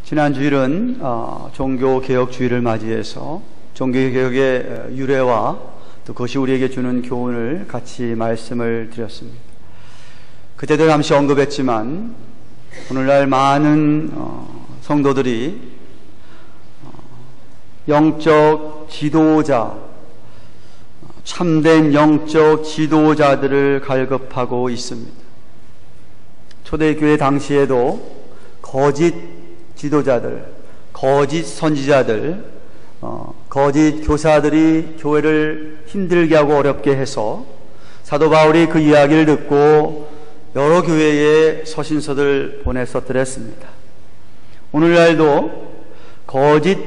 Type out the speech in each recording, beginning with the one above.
지난 주일은 종교개혁주의를 맞이해서 종교개혁의 유래와 또 그것이 우리에게 주는 교훈을 같이 말씀을 드렸습니다. 그때도 잠시 언급했지만 오늘날 많은 성도들이 영적 지도자, 참된 영적 지도자들을 갈급하고 있습니다. 초대교회 당시에도 거짓 지도자들, 거짓 선지자들, 거짓 교사들이 교회를 힘들게 하고 어렵게 해서 사도 바울이 그 이야기를 듣고 여러 교회에 서신서들 보냈었더랬습니다. 오늘날도 거짓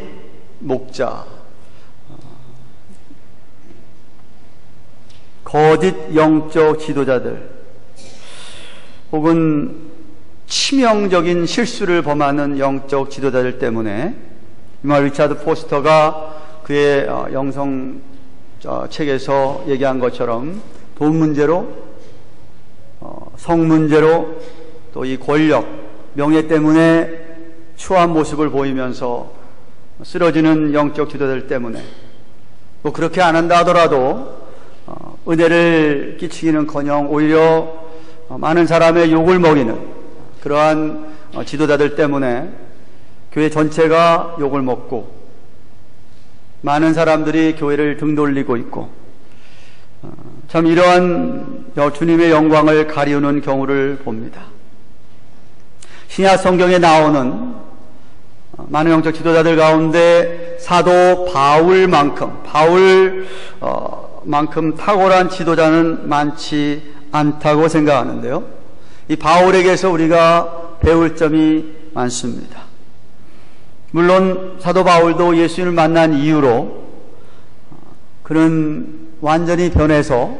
목자, 거짓 영적 지도자들, 혹은 치명적인 실수를 범하는 영적 지도자들 때문에 이말 리차드 포스터가 그의 영성 책에서 얘기한 것처럼 돈 문제로, 성 문제로, 또 이 권력, 명예 때문에 추한 모습을 보이면서 쓰러지는 영적 지도자들 때문에 뭐 그렇게 안 한다 하더라도 은혜를 끼치기는커녕 오히려 많은 사람의 욕을 먹이는 그러한 지도자들 때문에 교회 전체가 욕을 먹고 많은 사람들이 교회를 등 돌리고 있고, 참 이러한 주님의 영광을 가리우는 경우를 봅니다. 신약 성경에 나오는 많은 영적 지도자들 가운데 사도 바울만큼 탁월한 지도자는 많지 않다고 생각하는데요. 이 바울에게서 우리가 배울 점이 많습니다. 물론 사도 바울도 예수님을 만난 이후로 그는 완전히 변해서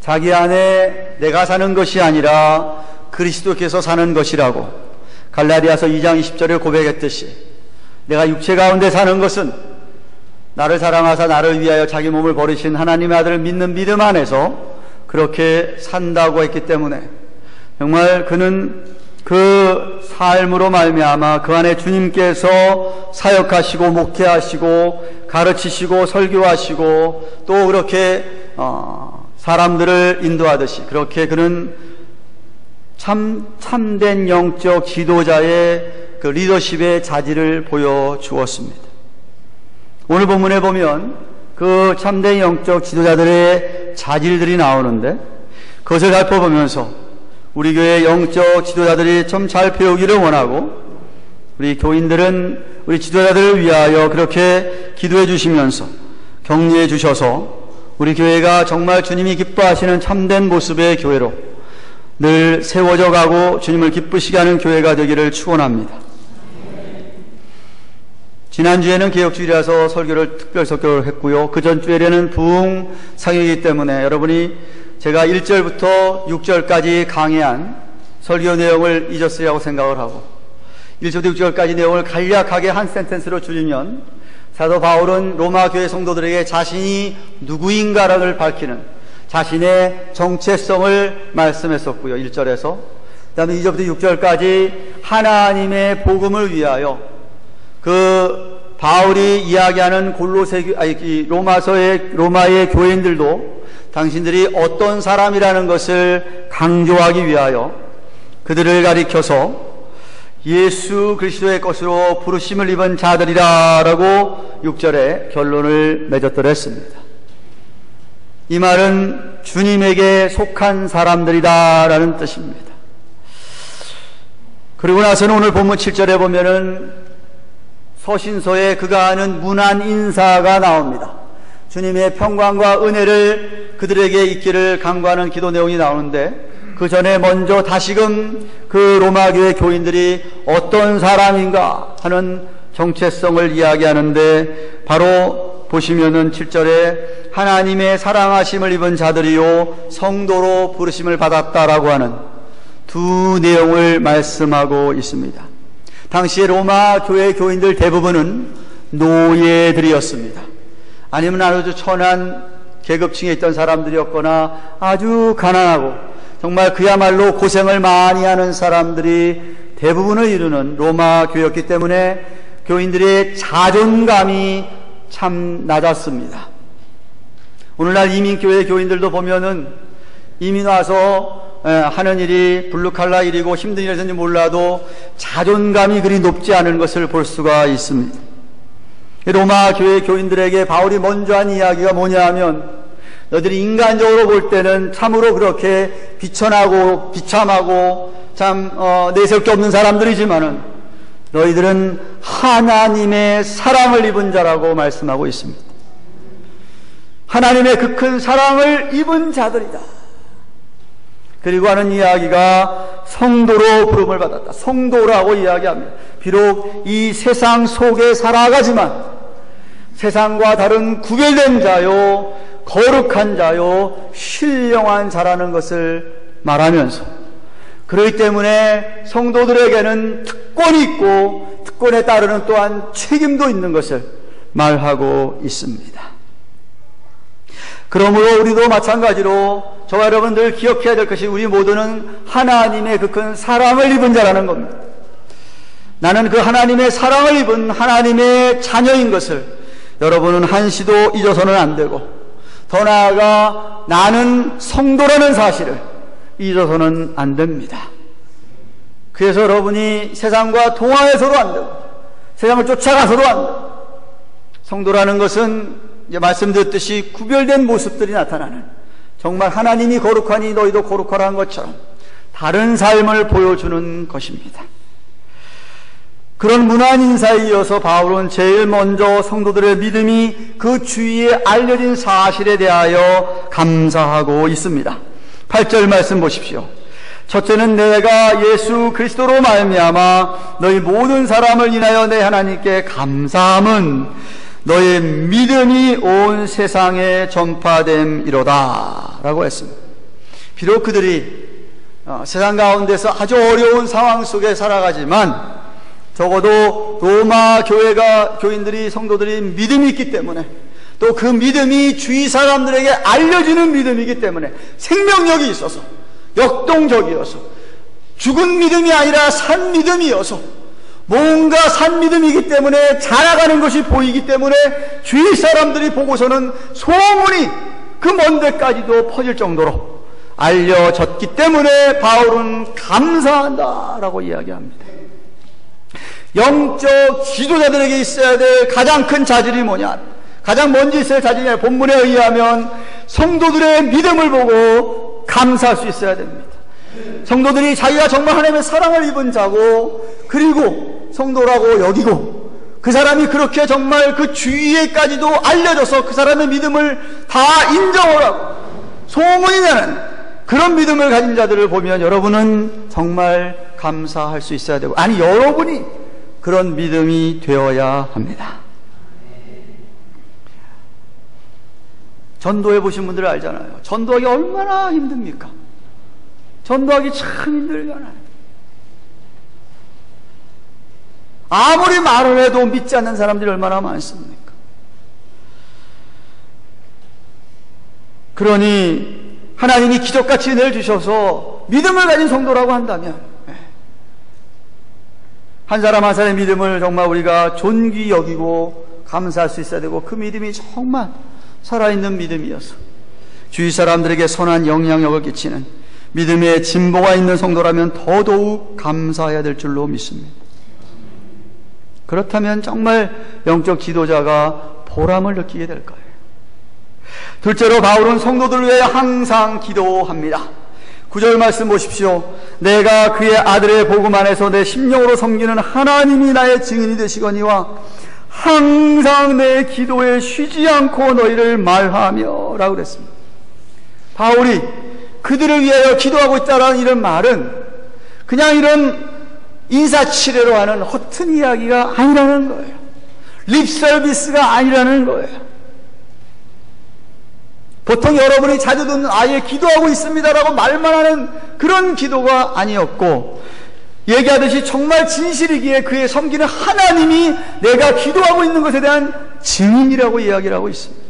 자기 안에 내가 사는 것이 아니라 그리스도께서 사는 것이라고 갈라디아서 2장 20절에 고백했듯이 내가 육체 가운데 사는 것은 나를 사랑하사 나를 위하여 자기 몸을 버리신 하나님의 아들을 믿는 믿음 안에서 그렇게 산다고 했기 때문에 정말 그는 그 삶으로 말미암아 그 안에 주님께서 사역하시고 목회하시고 가르치시고 설교하시고 또 그렇게 사람들을 인도하듯이 그렇게 그는 참된 영적 지도자의 그 리더십의 자질을 보여주었습니다. 오늘 본문에 보면 그 참된 영적 지도자들의 자질들이 나오는데 그것을 살펴보면서 우리 교회 영적 지도자들이 좀 잘 배우기를 원하고 우리 교인들은 우리 지도자들을 위하여 그렇게 기도해 주시면서 격려해 주셔서 우리 교회가 정말 주님이 기뻐하시는 참된 모습의 교회로 늘 세워져 가고 주님을 기쁘시게 하는 교회가 되기를 축원합니다. 지난주에는 개혁주일이라서 설교를 특별 설교를 했고요. 그 전주에는 부흥상이기 때문에 여러분이 제가 1절부터 6절까지 강의한 설교 내용을 잊었으리라고 생각을 하고 1절부터 6절까지 내용을 간략하게 한 센텐스로 줄이면 사도 바울은 로마 교회 성도들에게 자신이 누구인가를 밝히는 자신의 정체성을 말씀했었고요. 1절에서 그 다음에 2절부터 6절까지 하나님의 복음을 위하여 그 바울이 이야기하는 로마의 교인들도 당신들이 어떤 사람이라는 것을 강조하기 위하여 그들을 가리켜서 예수 그리스도의 것으로 부르심을 입은 자들이라라고 6절에 결론을 맺었더랬습니다. 이 말은 주님에게 속한 사람들이다라는 뜻입니다. 그리고 나서는 오늘 본문 7절에 보면은 서신서에 그가 하는 문안 인사가 나옵니다. 주님의 평강과 은혜를 그들에게 있기를 간구하는 기도 내용이 나오는데 그 전에 먼저 다시금 그 로마 교회 교인들이 어떤 사람인가 하는 정체성을 이야기하는데 바로 보시면은 7절에 하나님의 사랑하심을 입은 자들이요 성도로 부르심을 받았다라고 하는 두 내용을 말씀하고 있습니다. 당시에 로마 교회 교인들 대부분은 노예들이었습니다. 아니면 아주 천한 계급층에 있던 사람들이었거나 아주 가난하고 정말 그야말로 고생을 많이 하는 사람들이 대부분을 이루는 로마 교회였기 때문에 교인들의 자존감이 참 낮았습니다. 오늘날 이민교회 교인들도 보면은 이민 와서 하는 일이 블루칼라 일이고 힘든 일이었는지 몰라도 자존감이 그리 높지 않은 것을 볼 수가 있습니다. 로마 교회 교인들에게 바울이 먼저 한 이야기가 뭐냐 하면, 너희들이 인간적으로 볼 때는 참으로 그렇게 비천하고 비참하고 참 내세울 게 없는 사람들이지만은 너희들은 하나님의 사랑을 입은 자라고 말씀하고 있습니다. 하나님의 그 큰 사랑을 입은 자들이다. 그리고 하는 이야기가 성도로 부름을 받았다. 성도라고 이야기합니다. 비록 이 세상 속에 살아가지만 세상과 다른 구별된 자요, 거룩한 자요, 신령한 자라는 것을 말하면서, 그렇기 때문에 성도들에게는 특권이 있고 특권에 따르는 또한 책임도 있는 것을 말하고 있습니다. 그러므로 우리도 마찬가지로 저와 여러분들 기억해야 될 것이, 우리 모두는 하나님의 그 큰 사랑을 입은 자라는 겁니다. 나는 그 하나님의 사랑을 입은 하나님의 자녀인 것을 여러분은 한시도 잊어서는 안 되고, 더 나아가 나는 성도라는 사실을 잊어서는 안 됩니다. 그래서 여러분이 세상과 동화해서도 안 되고 세상을 쫓아가서도 안 되고, 성도라는 것은 이제 말씀드렸듯이 구별된 모습들이 나타나는, 정말 하나님이 거룩하니 너희도 거룩하라는 것처럼 다른 삶을 보여주는 것입니다. 그런 무난 인사에 이어서 바울은 제일 먼저 성도들의 믿음이 그 주위에 알려진 사실에 대하여 감사하고 있습니다. 8절 말씀 보십시오. 첫째는 내가 예수 그리스도로 말미암아 너희 모든 사람을 인하여 내 하나님께 감사함은 너의 믿음이 온 세상에 전파됨이로다 라고 했습니다. 비록 그들이 세상 가운데서 아주 어려운 상황 속에 살아가지만 적어도 로마 교인들이, 성도들이 믿음이 있기 때문에, 또 그 믿음이 주위 사람들에게 알려지는 믿음이기 때문에 생명력이 있어서, 역동적이어서, 죽은 믿음이 아니라 산 믿음이어서, 뭔가 산 믿음이기 때문에 자라가는 것이 보이기 때문에 주위 사람들이 보고서는 소문이 그 먼 데까지도 퍼질 정도로 알려졌기 때문에 바울은 감사한다라고 이야기합니다. 영적 지도자들에게 있어야 될 가장 큰 자질이 뭐냐? 가장 먼저 있어야 할 자질이, 본문에 의하면 성도들의 믿음을 보고 감사할 수 있어야 됩니다. 성도들이 자기가 정말 하나님의 사랑을 입은 자고, 그리고 성도라고 여기고, 그 사람이 그렇게 정말 그 주위에까지도 알려져서 그 사람의 믿음을 다 인정을 하고 소문이 나는 그런 믿음을 가진 자들을 보면 여러분은 정말 감사할 수 있어야 되고, 아니 여러분이 그런 믿음이 되어야 합니다. 전도해 보신 분들 알잖아요. 전도하기 얼마나 힘듭니까? 전도하기 참 힘들잖아요. 아무리 말을 해도 믿지 않는 사람들이 얼마나 많습니까? 그러니 하나님이 기적같이 은혜를 주셔서 믿음을 가진 성도라고 한다면, 한 사람 한 사람의 믿음을 정말 우리가 존귀 여기고 감사할 수 있어야 되고, 그 믿음이 정말 살아있는 믿음이어서 주위 사람들에게 선한 영향력을 끼치는 믿음의 진보가 있는 성도라면 더더욱 감사해야 될 줄로 믿습니다. 그렇다면 정말 영적 지도자가 보람을 느끼게 될 거예요. 둘째로 바울은 성도들을 위해 항상 기도합니다. 9절 말씀 보십시오. 내가 그의 아들의 복음 안에서 내 심령으로 섬기는 하나님이 나의 증인이 되시거니와 항상 내 기도에 쉬지 않고 너희를 말하며 라고 그랬습니다. 바울이 그들을 위하여 기도하고 있다라는 이런 말은 그냥 이런 인사치레로 하는 허튼 이야기가 아니라는 거예요. 립서비스가 아니라는 거예요. 보통 여러분이 자주 듣는 아예 기도하고 있습니다라고 말만 하는 그런 기도가 아니었고, 얘기하듯이 정말 진실이기에 그의 섬기는 하나님이 내가 기도하고 있는 것에 대한 증인이라고 이야기를 하고 있습니다.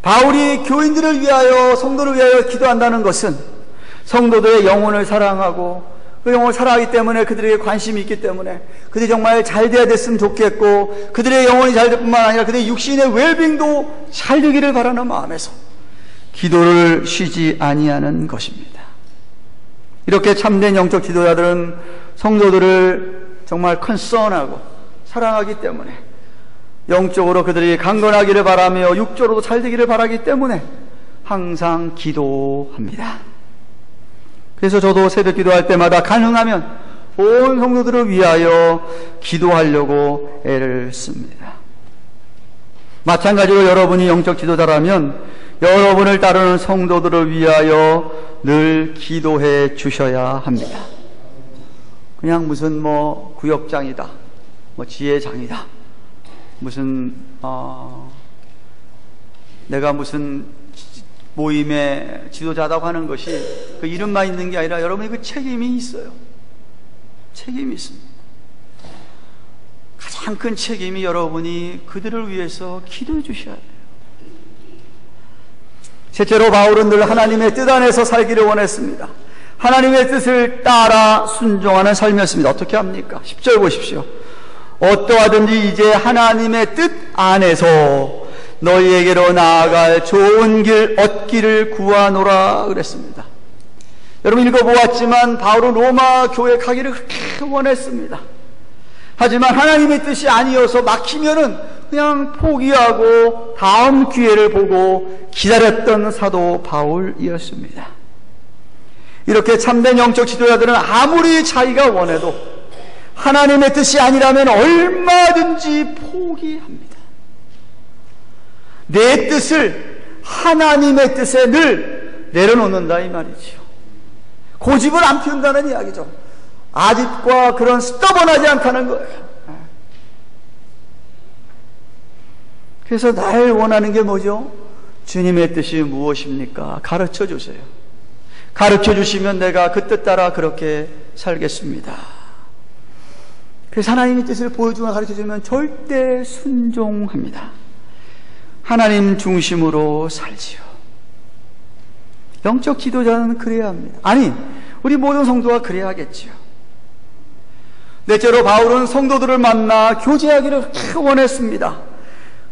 바울이 교인들을 위하여, 성도를 위하여 기도한다는 것은 성도들의 영혼을 사랑하고 그 영혼을 사랑하기 때문에, 그들에게 관심이 있기 때문에, 그들이 정말 잘 돼야 됐으면 좋겠고, 그들의 영혼이 잘 될 뿐만 아니라 그들의 육신의 웰빙도 잘 되기를 바라는 마음에서 기도를 쉬지 아니하는 것입니다. 이렇게 참된 영적 지도자들은 성도들을 정말 컨선하고 사랑하기 때문에, 영적으로 그들이 강건하기를 바라며 육적으로도 잘 되기를 바라기 때문에 항상 기도합니다. 그래서 저도 새벽 기도할 때마다 가능하면 온 성도들을 위하여 기도하려고 애를 씁니다. 마찬가지로 여러분이 영적 지도자라면 여러분을 따르는 성도들을 위하여 늘 기도해 주셔야 합니다. 그냥 무슨 구역장이다, 지회장이다, 무슨 내가 무슨 모임의 지도자다고 하는 것이 그 이름만 있는 게 아니라 여러분이 그 책임이 있어요. 책임이 있습니다. 가장 큰 책임이 여러분이 그들을 위해서 기도해 주셔야 돼요. 셋째로 바울은 늘 하나님의 뜻 안에서 살기를 원했습니다. 하나님의 뜻을 따라 순종하는 삶이었습니다. 어떻게 합니까? 10절 보십시오. 어떠하든지 이제 하나님의 뜻 안에서 너희에게로 나아갈 좋은 길 얻기를 구하노라 그랬습니다. 여러분 읽어보았지만 바울은 로마 교회 가기를 그렇게 원했습니다. 하지만 하나님의 뜻이 아니어서 막히면은 그냥 포기하고 다음 기회를 보고 기다렸던 사도 바울이었습니다. 이렇게 참된 영적 지도자들은 아무리 자기가 원해도 하나님의 뜻이 아니라면 얼마든지 포기합니다. 내 뜻을 하나님의 뜻에 늘 내려놓는다 이 말이지요. 고집을 안 피운다는 이야기죠. 아집과 그런 스터번하지 않다는 거예요. 그래서 날 원하는 게 뭐죠? 주님의 뜻이 무엇입니까? 가르쳐 주세요. 가르쳐 주시면 내가 그 뜻 따라 그렇게 살겠습니다. 그래서 하나님의 뜻을 보여주거나 가르쳐 주면 절대 순종합니다. 하나님 중심으로 살지요. 영적 지도자는 그래야 합니다. 아니, 우리 모든 성도가 그래야겠지요. 넷째로 바울은 성도들을 만나 교제하기를 원했습니다.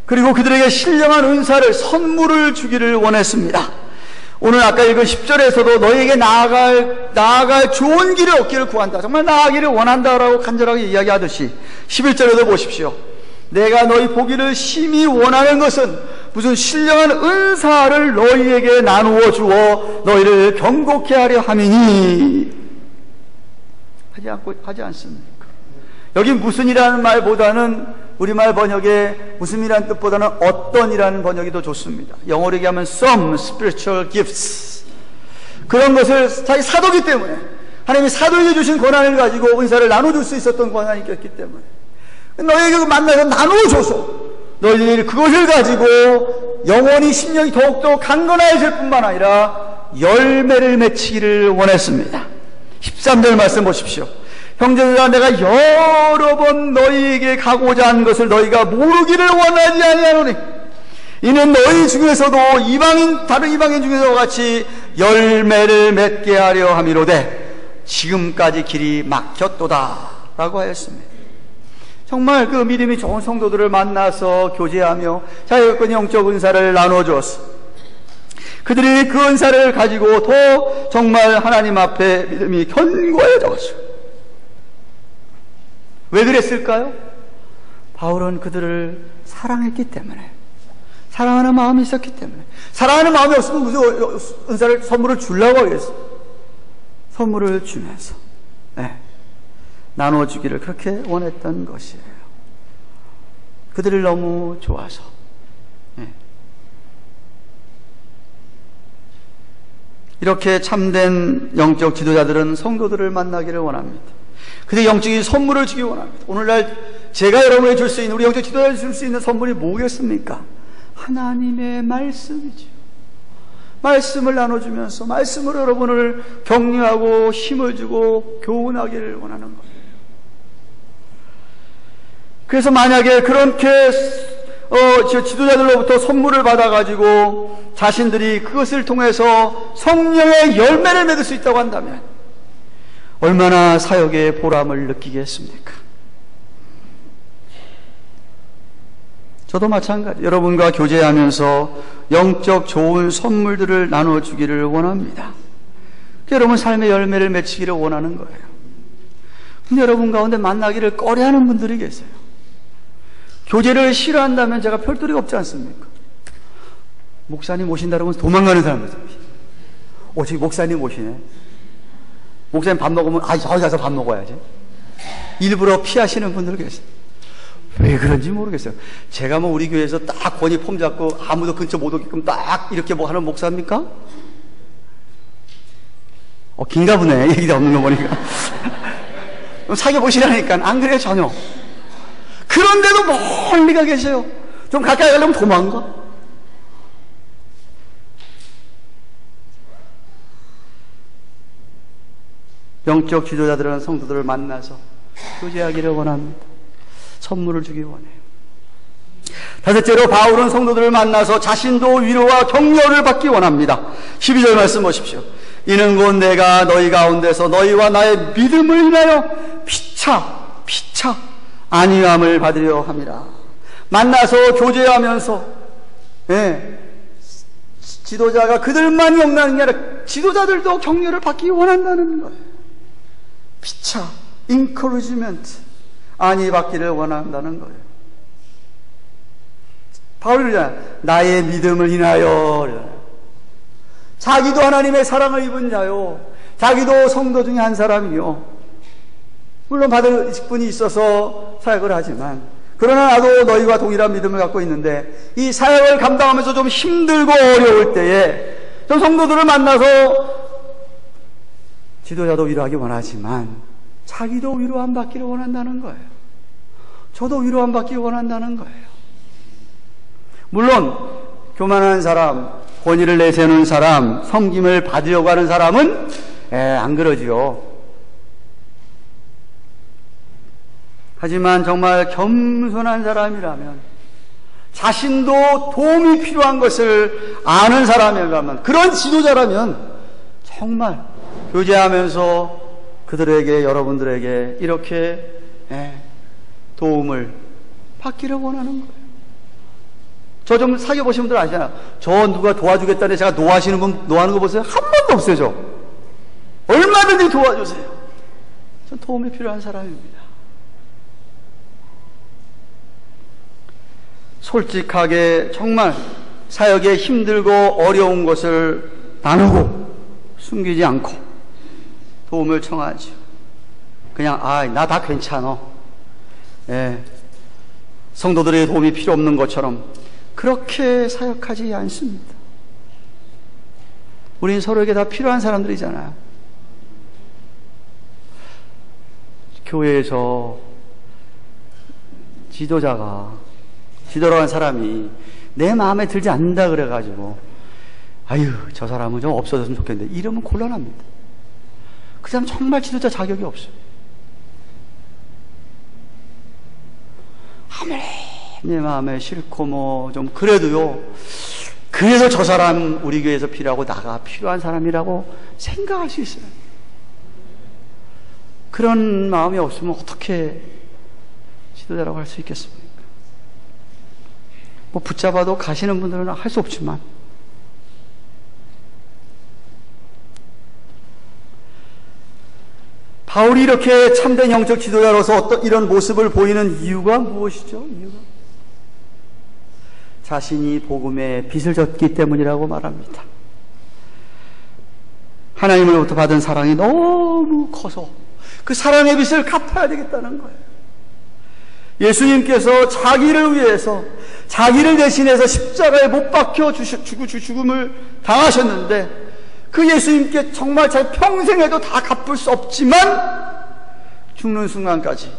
그리고 그들에게 신령한 은사를, 선물을 주기를 원했습니다. 오늘 아까 읽은 10절에서도 너희에게 나아갈 좋은 길을 얻기를 구한다. 정말 나아가기를 원한다라고 간절하게 이야기하듯이 11절에도 보십시오. 내가 너희 보기를 심히 원하는 것은 무슨 신령한 은사를 너희에게 나누어 주어 너희를 경고케 하려 함이니 하지 않습니까? 여기 무슨이라는 말보다는 우리말 번역에 무슨이라는 뜻보다는 어떤이라는 번역이 더 좋습니다. 영어로 얘기하면 some spiritual gifts, 그런 것을 자기 사도기 때문에 하나님이 사도에게 주신 권한을 가지고 은사를 나눠줄 수 있었던 권한이 있기 때문에 너희에게 만나서 나누어줘서 너희들이 그것을 가지고 영원히 심령이 더욱더 강건해질 뿐만 아니라 열매를 맺히기를 원했습니다. 13절 말씀 보십시오. 형제들아, 내가 여러 번 너희에게 가고자 한 것을 너희가 모르기를 원하지 아니하노니 이는 너희 중에서도 다른 이방인 중에서 같이 열매를 맺게 하려 함이로되 지금까지 길이 막혔도다 라고 하였습니다. 정말 그 믿음이 좋은 성도들을 만나서 교제하며 자기가 영적 은사를 나눠주었어. 그들이 그 은사를 가지고 더 정말 하나님 앞에 믿음이 견고해졌어요. 왜 그랬을까요? 바울은 그들을 사랑했기 때문에, 사랑하는 마음이 있었기 때문에. 사랑하는 마음이 없으면 무슨 은사를, 선물을 주려고 하겠어요. 선물을 주면서 나눠주기를 그렇게 원했던 것이에요. 그들을 너무 좋아서. 이렇게 참된 영적 지도자들은 성도들을 만나기를 원합니다. 그들의 영적인 선물을 주기 원합니다. 오늘날 제가 여러분에게 줄 수 있는, 우리 영적 지도자에게 줄 수 있는 선물이 뭐겠습니까? 하나님의 말씀이죠. 말씀을 나눠주면서 말씀으로 여러분을 격려하고 힘을 주고 교훈하기를 원하는 거예요. 그래서 만약에 그렇게 지도자들로부터 선물을 받아가지고 자신들이 그것을 통해서 성령의 열매를 맺을 수 있다고 한다면 얼마나 사역의 보람을 느끼겠습니까? 저도 마찬가지. 여러분과 교제하면서 영적 좋은 선물들을 나눠주기를 원합니다. 여러분 삶의 열매를 맺히기를 원하는 거예요. 근데 여러분 가운데 만나기를 꺼려하는 분들이 계세요. 교제를 싫어한다면 제가 별도리가 없지 않습니까? 목사님 오신다고 하면 도망가는 사람들. 저기 목사님 오시네. 목사님 밥 먹으면 저기 가서 밥 먹어야지. 일부러 피하시는 분들 계세요. 왜 그런지 모르겠어요. 제가 우리 교회에서 딱 권위 폼 잡고 아무도 근처 못 오게끔 딱 이렇게 하는 목사입니까? 긴가 보네. 얘기가 없는 거 보니까. 사귀어보시라니까. 안 그래요, 전혀. 그런데도 멀리 가 계세요. 좀 가까이 가려면 도망가. 영적 지도자들은 성도들을 만나서 교제하기를 원합니다. 선물을 주기 원해요. 다섯째로 바울은 성도들을 만나서 자신도 위로와 격려를 받기 원합니다. 12절 말씀 보십시오. 이는 곧 내가 너희 가운데서 너희와 나의 믿음을 인하여 피차 안위함을 받으려 함이라. 만나서 교제하면서 지도자가 그들만 격려하는 게 아니라 지도자들도 격려를 받기 원한다는 거예요. 피차 encouragement 안위 받기를 원한다는 거예요. 바울이 그러잖아요. 나의 믿음을 인하여. 자기도 하나님의 사랑을 입은 자요. 자기도 성도 중에 한 사람이요. 물론 받을 직분이 있어서 사역을 하지만 그러나 나도 너희와 동일한 믿음을 갖고 있는데 이 사역을 감당하면서 좀 힘들고 어려울 때에 좀 성도들을 만나서 지도자도 위로하기 원하지만 자기도 위로함 받기를 원한다는 거예요. 저도 위로함 받기 원한다는 거예요. 물론 교만한 사람, 권위를 내세우는 사람, 섬김을 받으려고 하는 사람은 안 그러지요. 하지만 정말 겸손한 사람이라면, 자신도 도움이 필요한 것을 아는 사람이라면, 그런 지도자라면 정말 교제하면서 그들에게, 여러분들에게 이렇게 도움을 받기를 원하는 거예요. 저 좀 사귀어보신 분들 아시잖아요. 저 누가 도와주겠다는데 제가 노하시는 분, 노하는 거 보세요. 한 번도 없어요, 저. 얼마든지 도와주세요. 전 도움이 필요한 사람입니다. 솔직하게 정말 사역에 힘들고 어려운 것을 나누고 숨기지 않고 도움을 청하죠. 그냥 나 다 괜찮아. 성도들의 도움이 필요 없는 것처럼 그렇게 사역하지 않습니다. 우린 서로에게 다 필요한 사람들이잖아요. 교회에서 지도라고 한 사람이 내 마음에 들지 않는다 그래가지고 저 사람은 좀 없어졌으면 좋겠는데 이러면 곤란합니다. 그 사람 정말 지도자 자격이 없어요. 아무리 내 마음에 싫고 좀 그래도요, 그래서 저 사람 우리 교회에서 필요하고 나가 필요한 사람이라고 생각할 수 있어요. 그런 마음이 없으면 어떻게 지도자라고 할 수 있겠습니까? 붙잡아도 가시는 분들은 할 수 없지만, 바울이 이렇게 참된 영적 지도자로서 어떤 이런 모습을 보이는 이유가 무엇이죠? 자신이 복음의 빚을 졌기 때문이라고 말합니다. 하나님으로부터 받은 사랑이 너무 커서 그 사랑의 빚을 갚아야 되겠다는 거예요. 예수님께서 자기를 위해서, 자기를 대신해서 십자가에 못 박혀 죽음을 당하셨는데, 그 예수님께 정말 제 평생에도 다 갚을 수 없지만 죽는 순간까지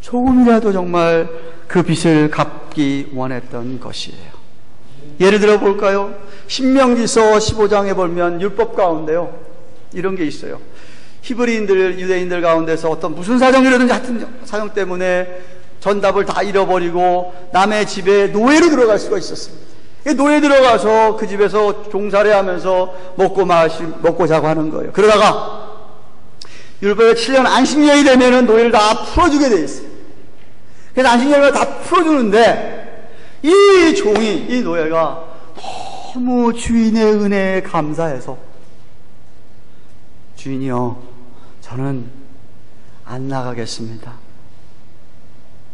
조금이라도 정말 그 빚을 갚기 원했던 것이에요. 예를 들어 볼까요? 신명기서 15장에 보면 율법 가운데요, 이런 게 있어요. 히브리인들, 유대인들 가운데서 어떤 무슨 사정이라든지 하여튼 사정 때문에 전답을 다 잃어버리고 남의 집에 노예로 들어갈 수가 있었습니다. 노예 들어가서 그 집에서 종살이 하면서 먹고 자고 하는 거예요. 그러다가 율법의 7년 안식년이 되면은 노예를 다 풀어주게 돼 있어요. 그래서 안식년을 다 풀어주는데 이 종이, 이 노예가 너무 주인의 은혜에 감사해서 주인이요, 저는 안 나가겠습니다.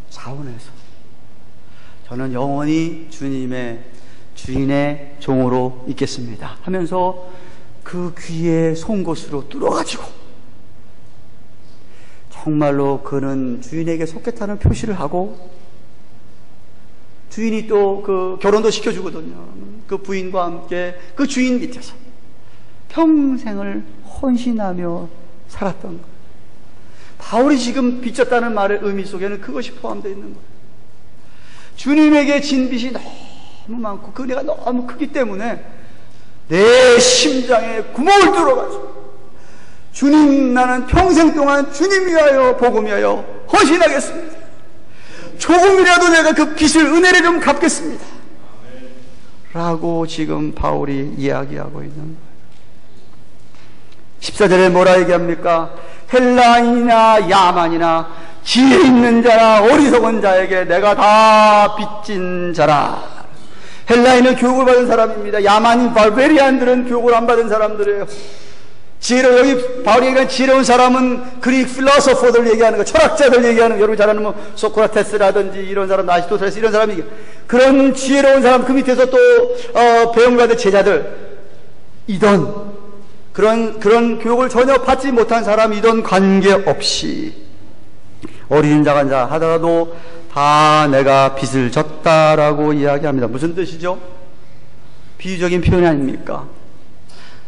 자원해서 저는 영원히 주인의 종으로 있겠습니다 하면서 그 귀에 송곳으로 뚫어가지고 정말로 그는 주인에게 속겠다는 표시를 하고, 주인이 또 그 결혼도 시켜주거든요. 그 부인과 함께 그 주인 밑에서 평생을 헌신하며 살았던 거예요. 바울이 지금 빚졌다는 말의 의미 속에는 그것이 포함되어 있는 거예요. 주님에게 진 빚이 너무 많고 그 은혜가 너무 크기 때문에 내 심장에 구멍을 뚫어가지고 주님, 나는 평생 동안 주님 위하여 복음 위하여 헌신하겠습니다. 조금이라도 내가 그 빚을, 은혜를 좀 갚겠습니다 라고 지금 바울이 이야기하고 있는 거예요. 14절에 뭐라 얘기합니까? 헬라인이나 야만이나 지혜 있는 자나 어리석은 자에게 내가 다 빚진 자라. 헬라인은 교육을 받은 사람입니다. 야만인 발베리안들은 교육을 안 받은 사람들이에요. 여기 바울이 얘기하는 지혜로운 사람은 그릭 필로소퍼들 얘기하는 거, 철학자들 얘기하는 거, 여러분 잘 아는 뭐 소크라테스라든지 이런 사람, 아리스토텔레스 이런 사람이 그런 지혜로운 사람, 그 밑에서 또 배움을 받은 제자들 이던 그런 교육을 전혀 받지 못한 사람이던 관계없이 어린 자간 자 하더라도 다 내가 빚을 졌다라고 이야기합니다. 무슨 뜻이죠? 비유적인 표현이 아닙니까?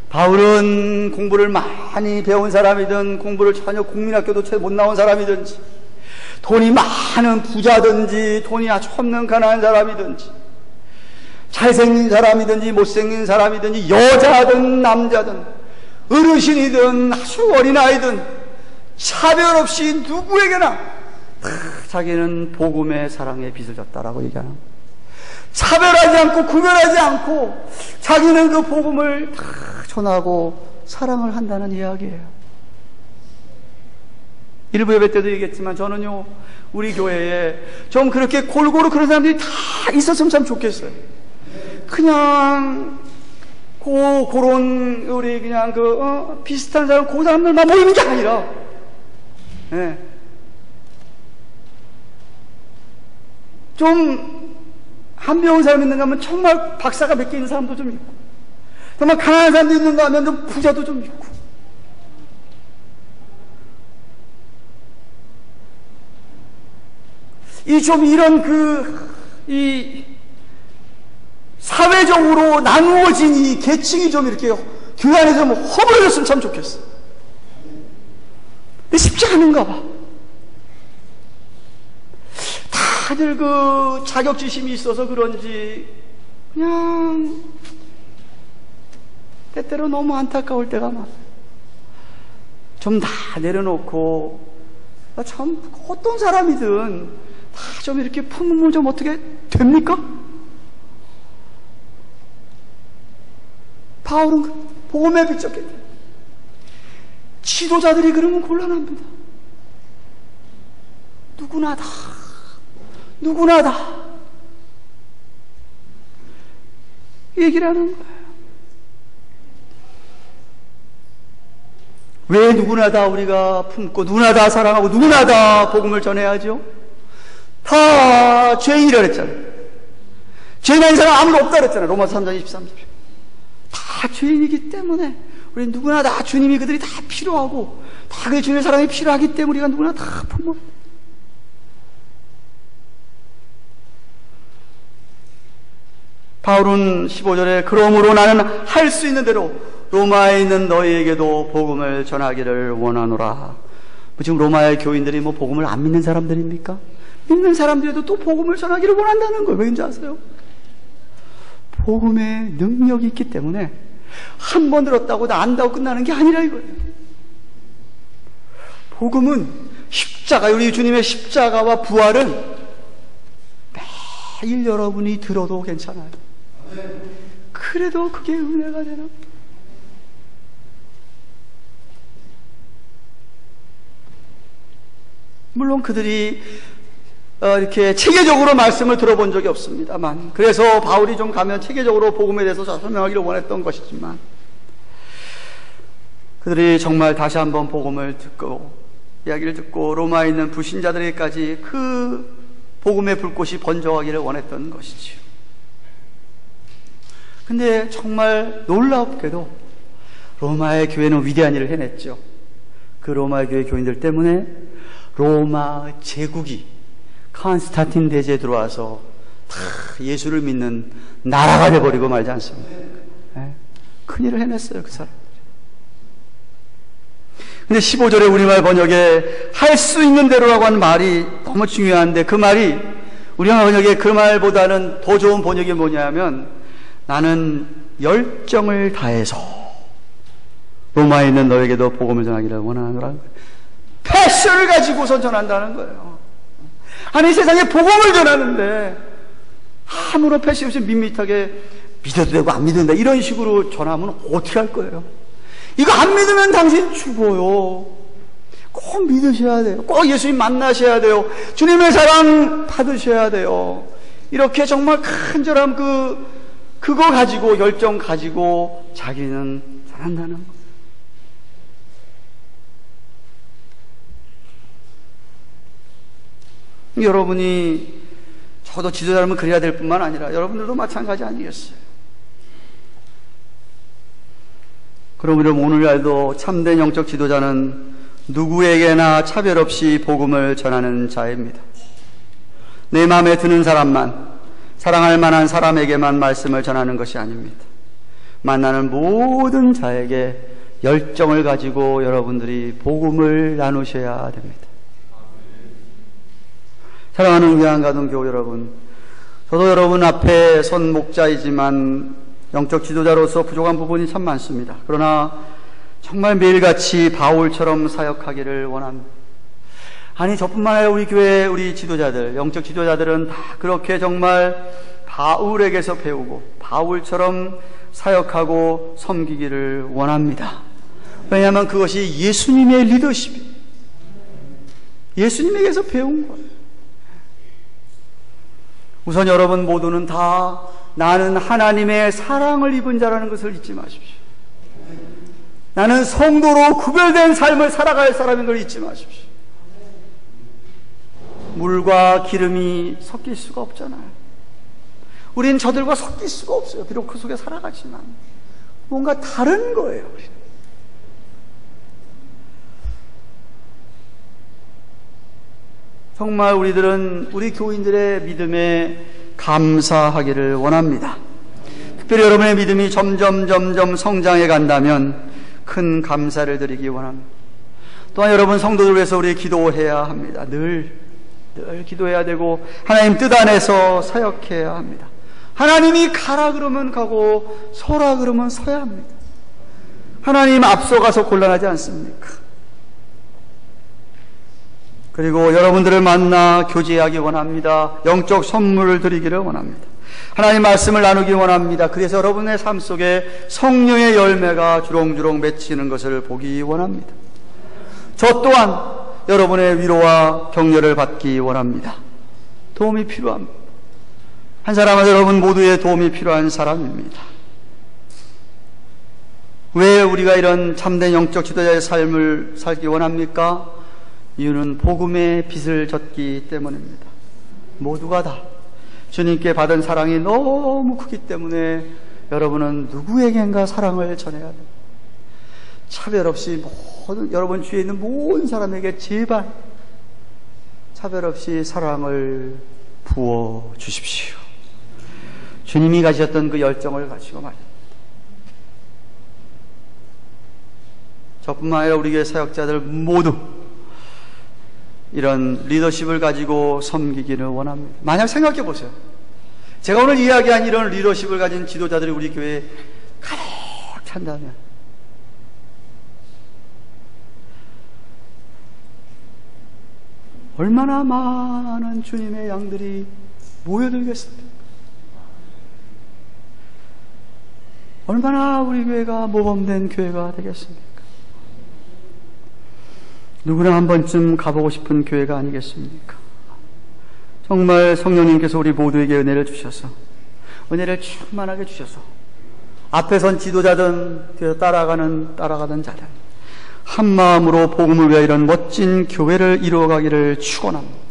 바울은 공부를 많이 배운 사람이든 공부를 전혀 국민학교도 못 나온 사람이든지 돈이 많은 부자든지 돈이 아주 없는 가난한 사람이든지 잘생긴 사람이든지 못생긴 사람이든지 여자든 남자든 어르신이든 아주 어린아이든 차별 없이 누구에게나 자기는 복음의 사랑에 빚을 졌다라고 얘기하는 거예요. 차별하지 않고 구별하지 않고 자기는 그 복음을 다 전하고 사랑을 한다는 이야기예요. 일부 예배 때도 얘기했지만 저는요, 우리 교회에 좀 그렇게 골고루 그런 사람들이 다 있었으면 참 좋겠어요. 그냥 그런 우리 그냥 비슷한 사람, 그 사람들만 모이는 게 아니라, 네. 좀 한 배운 사람 있는가 하면 정말 박사가 몇 개 있는 사람도 좀 있고, 정말 가난한 사람도 있는가 하면 좀 부자도 좀 있고, 이 사회적으로 나누어진 이 계층이 좀 이렇게 교회 안에서 좀 허물어졌으면 참 좋겠어. 근데 쉽지 않은가 봐. 다들 그 자격지심이 있어서 그런지 그냥 때때로 너무 안타까울 때가 많아요. 좀 다 내려놓고, 참 어떤 사람이든 다 좀 이렇게 품으면 좀 어떻게 됩니까? 바울은 복음에 비쳤기 때문에 지도자들이 그러면 곤란합니다. 누구나 다 얘기를 하는 거예요. 왜 누구나 다 우리가 품고 누구나 다 사랑하고 누구나 다 복음을 전해야죠? 다 죄인이라 그랬잖아요. 죄인 아닌 사람 아무도 없다 그랬잖아요. 로마서 3장 23절. 다 죄인이기 때문에 우리 누구나 다 주님이 그들이 다 필요하고 다 그 주님의 사랑이 필요하기 때문에 우리가 누구나 다 품어. 바울은 15절에 그러므로 나는 할 수 있는 대로 로마에 있는 너희에게도 복음을 전하기를 원하노라. 지금 로마의 교인들이 뭐 복음을 안 믿는 사람들입니까? 믿는 사람들에도 또 복음을 전하기를 원한다는 거예요. 왜인지 아세요? 복음의 능력이 있기 때문에 한 번 들었다고 나 안다고 끝나는 게 아니라 이거예요. 복음은 십자가, 우리 주님의 십자가와 부활은 매일 여러분이 들어도 괜찮아요. 그래도 그게 은혜가 되는. 물론 그들이 이렇게 체계적으로 말씀을 들어본 적이 없습니다만, 그래서 바울이 좀 가면 체계적으로 복음에 대해서 설명하기를 원했던 것이지만, 그들이 정말 다시 한번 복음을 듣고 이야기를 듣고 로마에 있는 불신자들에게까지 그 복음의 불꽃이 번져가기를 원했던 것이지요. 근데 정말 놀랍게도 로마의 교회는 위대한 일을 해냈죠. 그 로마의 교회 교인들 때문에 로마 제국이 콘스탄틴 대제에 들어와서 다 예수를 믿는 나라가 돼버리고 말지 않습니까? 네. 큰일을 해냈어요, 그 사람. 근데 15절에 우리말 번역에 할 수 있는 대로라고 하는 말이 너무 중요한데, 그 말이 우리말 번역에 그 말보다는 더 좋은 번역이 뭐냐면, 나는 열정을 다해서 로마에 있는 너에게도 복음을 전하기를 원하노라. 패션을 가지고서 전한다는 거예요. 아니, 세상에 복음을 전하는데 아무런 패션 없이 밋밋하게 믿어도 되고 안 믿어도 된다 이런 식으로 전하면 어떻게 할 거예요? 이거 안 믿으면 당신 죽어요. 꼭 믿으셔야 돼요. 꼭 예수님 만나셔야 돼요. 주님의 사랑 받으셔야 돼요. 이렇게 정말 간절함 그거 가지고, 열정 가지고 자기는 잘한다는 거예요. 여러분이, 저도 지도자라면 그래야 될 뿐만 아니라 여러분들도 마찬가지 아니겠어요? 그러므로 오늘날도 참된 영적 지도자는 누구에게나 차별 없이 복음을 전하는 자입니다. 내 마음에 드는 사람만, 사랑할 만한 사람에게만 말씀을 전하는 것이 아닙니다. 만나는 모든 자에게 열정을 가지고 여러분들이 복음을 나누셔야 됩니다. 사랑하는 위안가동교우 여러분, 저도 여러분 앞에 선 목자이지만 영적 지도자로서 부족한 부분이 참 많습니다. 그러나 정말 매일같이 바울처럼 사역하기를 원합니다. 아니, 저뿐만 아니라 우리 교회 우리 지도자들, 영적 지도자들은 다 그렇게 정말 바울에게서 배우고 바울처럼 사역하고 섬기기를 원합니다. 왜냐하면 그것이 예수님의 리더십이에요. 예수님에게서 배운 거예요. 우선 여러분 모두는 다 나는 하나님의 사랑을 입은 자라는 것을 잊지 마십시오. 나는 성도로 구별된 삶을 살아갈 사람인 걸 잊지 마십시오. 물과 기름이 섞일 수가 없잖아요. 우린 저들과 섞일 수가 없어요. 비록 그 속에 살아가지만 뭔가 다른 거예요. 우리는. 정말 우리들은 우리 교인들의 믿음에 감사하기를 원합니다. 특별히 여러분의 믿음이 점점 성장해 간다면 큰 감사를 드리기 원합니다. 또한 여러분 성도들 위해서 우리 기도해야 합니다. 늘 기도해야 되고 하나님 뜻 안에서 사역해야 합니다. 하나님이 가라 그러면 가고 서라 그러면 서야 합니다. 하나님 앞서가서 곤란하지 않습니까? 그리고 여러분들을 만나 교제하기 원합니다. 영적 선물을 드리기를 원합니다. 하나님 말씀을 나누기 원합니다. 그래서 여러분의 삶 속에 성령의 열매가 주렁주렁 맺히는 것을 보기 원합니다. 저 또한 여러분의 위로와 격려를 받기 원합니다. 도움이 필요합니다. 한 사람은 여러분 모두의 도움이 필요한 사람입니다. 왜 우리가 이런 참된 영적 지도자의 삶을 살기 원합니까? 이유는 복음의 빛을 졌기 때문입니다. 모두가 다 주님께 받은 사랑이 너무 크기 때문에 여러분은 누구에겐가 사랑을 전해야 됩니다. 차별 없이 모든 여러분 주위에 있는 모든 사람에게 제발 차별 없이 사랑을 부어 주십시오. 주님이 가지셨던 그 열정을 가지고 말입니다. 저뿐만 아니라 우리 교회 사역자들 모두 이런 리더십을 가지고 섬기기를 원합니다. 만약 생각해 보세요. 제가 오늘 이야기한 이런 리더십을 가진 지도자들이 우리 교회에 가득 찬다면 얼마나 많은 주님의 양들이 모여들겠습니까? 얼마나 우리 교회가 모범된 교회가 되겠습니까? 누구나 한 번쯤 가보고 싶은 교회가 아니겠습니까? 정말 성령님께서 우리 모두에게 은혜를 주셔서, 은혜를 충만하게 주셔서 앞에 선 지도자든 뒤에서 따라가는 자들 한 마음으로 복음을 위하여 이런 멋진 교회를 이루어가기를 축원합니다.